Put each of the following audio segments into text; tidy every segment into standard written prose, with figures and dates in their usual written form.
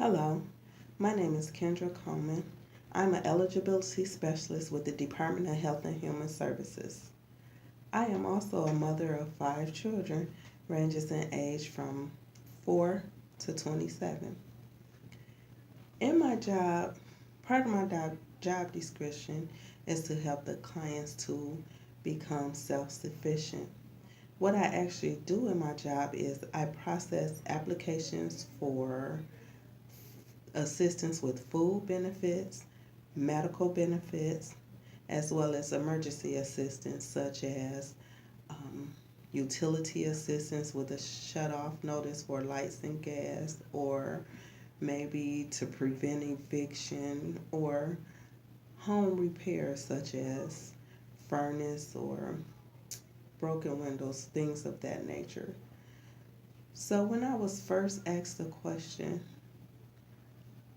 Hello, my name is Kendra Coleman. I'm an eligibility specialist with the Department of Health and Human Services. I am also a mother of 5 children, ranges in age from 4 to 27. In my job, part of my job description is to help the clients to become self-sufficient. What I actually do in my job is I process applications for assistance with food benefits, medical benefits, as well as emergency assistance such as um, utility assistance with a shut-off notice for lights and gas, or maybe to prevent eviction, or home repairs such as furnace or broken windows, things of that nature. So when I was first asked the question,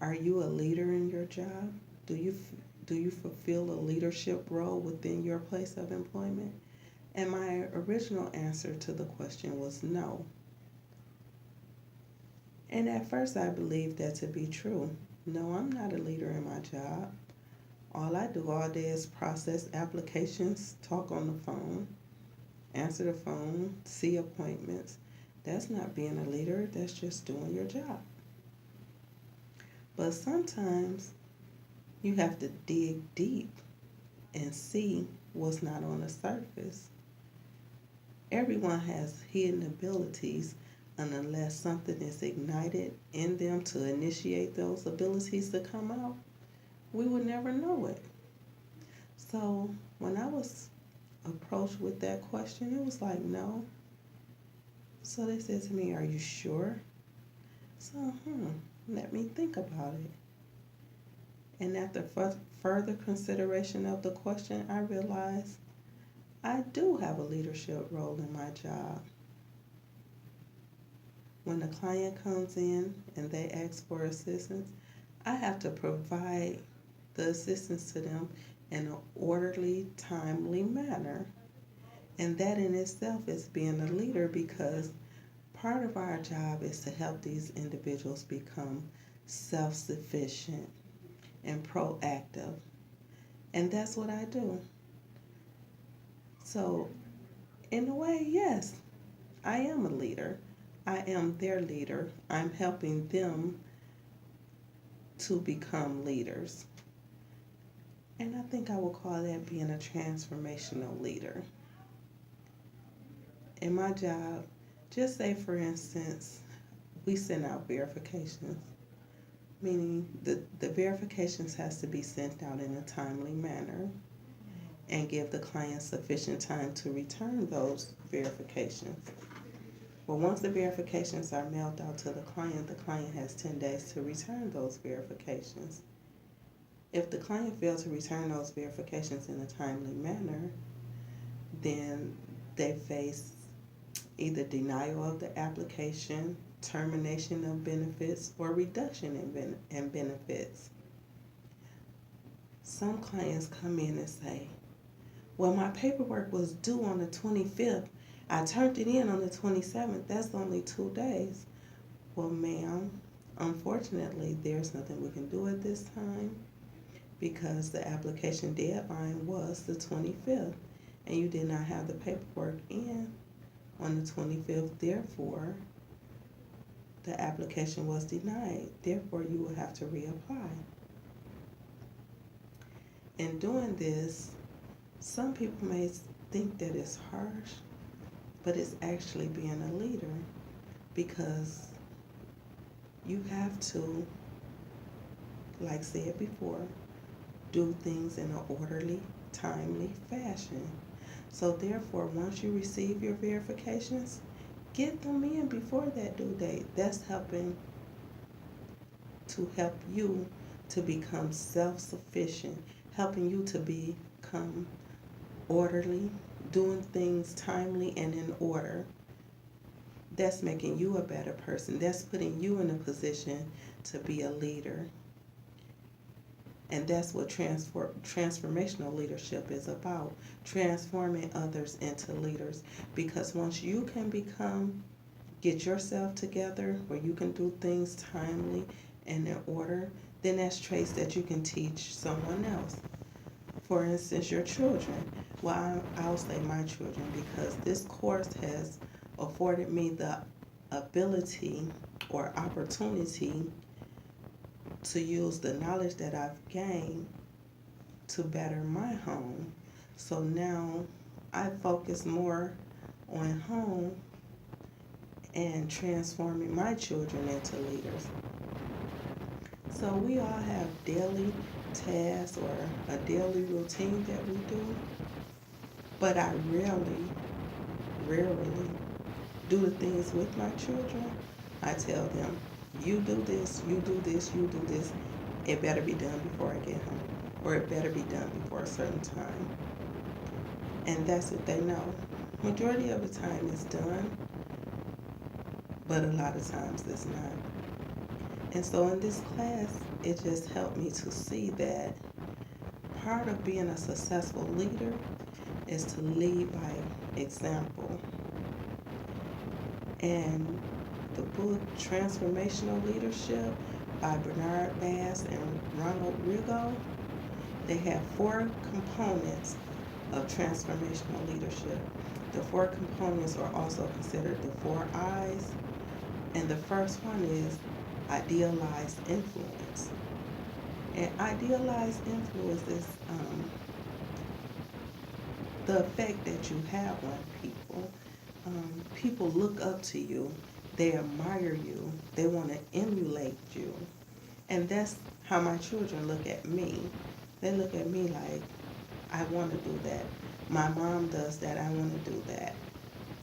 are you a leader in your job? Do you do you fulfill a leadership role within your place of employment? And my original answer to the question was no. And at first I believed that to be true. No, I'm not a leader in my job. All I do all day is process applications, talk on the phone, answer the phone, see appointments. That's not being a leader, that's just doing your job. But sometimes you have to dig deep and see what's not on the surface. Everyone has hidden abilities, and unless something is ignited in them to initiate those abilities to come out, we would never know it. So when I was approached with that question, it was like, no. So they said to me, are you sure? So, let me think about it. And after further consideration of the question, I realized I do have a leadership role in my job. When a client comes in and they ask for assistance, I have to provide the assistance to them in an orderly, timely manner. And that in itself is being a leader, because part of our job is to help these individuals become self sufficient and proactive. And that's what I do. So, in a way, yes, I am a leader. I am their leader. I'm helping them to become leaders. And I think I would call that being a transformational leader. In my job, just say for instance, we send out verifications, meaning the verifications has to be sent out in a timely manner and give the client sufficient time to return those verifications. Well, once the verifications are mailed out to the client has 10 days to return those verifications. If the client fails to return those verifications in a timely manner, then they face either denial of the application, termination of benefits, or reduction in benefits. Some clients come in and say, well, my paperwork was due on the 25th. I turned it in on the 27th. That's only 2 days. Well, ma'am, unfortunately, there's nothing we can do at this time because the application deadline was the 25th and you did not have the paperwork in on the 25th. Therefore, the application was denied. Therefore, you will have to reapply. In doing this, some people may think that it's harsh, but it's actually being a leader, because you have to, like said before, do things in an orderly, timely fashion. So therefore, once you receive your verifications, get them in before that due date. That's helping to help you to become self-sufficient, helping you to become orderly, doing things timely and in order. That's making you a better person. That's putting you in a position to be a leader. And that's what transformational leadership is about, transforming others into leaders. Because once you can get yourself together where you can do things timely and in order, then that's traits that you can teach someone else. For instance, your children. Well, I'll say my children because this course has afforded me the ability or opportunity to use the knowledge that I've gained to better my home. So now I focus more on home and transforming my children into leaders. So we all have daily tasks or a daily routine that we do, but I rarely do the things with my children. I tell them, you do this, you do this, you do this. It better be done before I get home, or it better be done before a certain time. And that's what they know. Majority of the time it's done, but a lot of times it's not. And so in this class, it just helped me to see that part of being a successful leader is to lead by example. And the book Transformational Leadership by Bernard Bass and Ronald Rigo, they have 4 components of transformational leadership. The 4 components are also considered the 4 I's. And the first one is idealized influence. And idealized influence is the effect that you have on people. People look up to you, they admire you, they want to emulate you. And that's how my children look at me. They look at me like, I want to do that. My mom does that, I want to do that.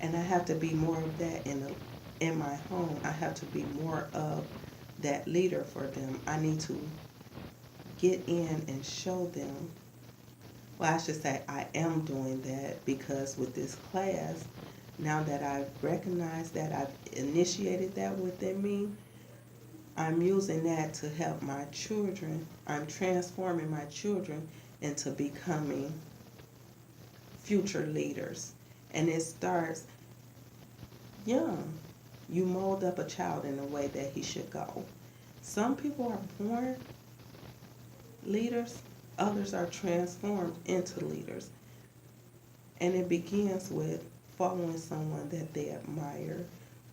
And I have to be more of that in my home. I have to be more of that leader for them. I need to get in and show them. Well, I should say I am doing that because with this class, now that I've recognized that, I've initiated that within me, I'm using that to help my children. I'm transforming my children into becoming future leaders. And it starts young. You mold up a child in the way that he should go. Some people are born leaders, others are transformed into leaders. And it begins with following someone that they admire,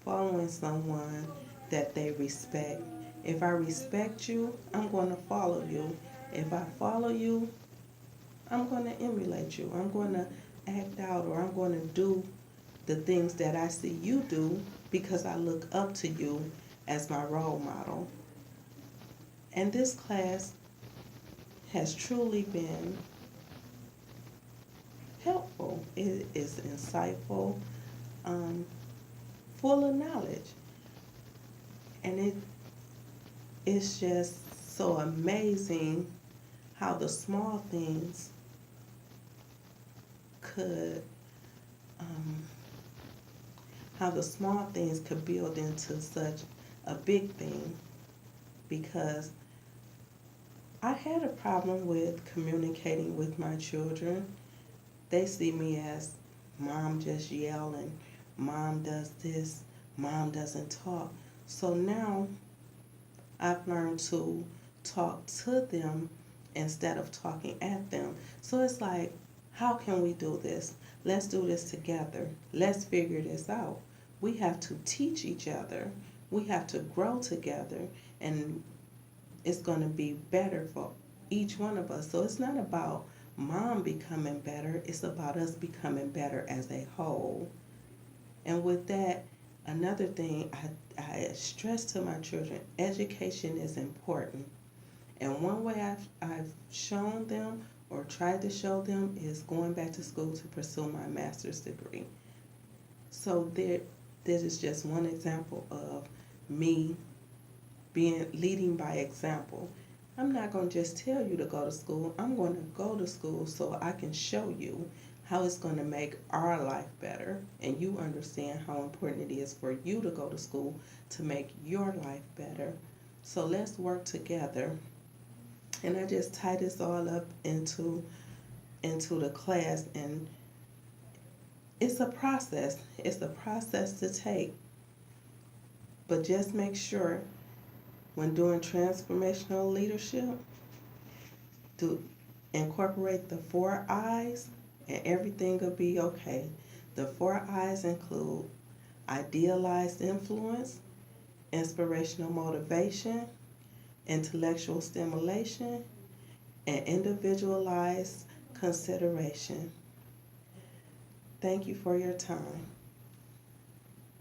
following someone that they respect. If I respect you, I'm going to follow you. If I follow you, I'm going to emulate you. I'm going to act out, or I'm going to do the things that I see you do because I look up to you as my role model. And this class has truly been helpful. It is insightful, full of knowledge. And it's just so amazing how the small things could build into such a big thing. Because I had a problem with communicating with my children. They see me as mom just yelling, mom does this, mom doesn't talk. So now I've learned to talk to them instead of talking at them. So it's like, how can we do this? Let's do this together. Let's figure this out. We have to teach each other. We have to grow together, and it's going to be better for each one of us. So it's not about mom becoming better, it's about us becoming better as a whole. And with that, another thing I stress to my children, education is important. And one way I've shown them or tried to show them is going back to school to pursue my master's degree. So this is just one example of me leading by example. I'm not going to just tell you to go to school. I'm going to go to school so I can show you how it's going to make our life better, and you understand how important it is for you to go to school to make your life better. So let's work together. And I just tie this all up into the class, and it's a process. It's a process to take. But just make sure When doing transformational leadership, to incorporate the 4 I's and everything will be okay. The 4 I's include idealized influence, inspirational motivation, intellectual stimulation, and individualized consideration. Thank you for your time.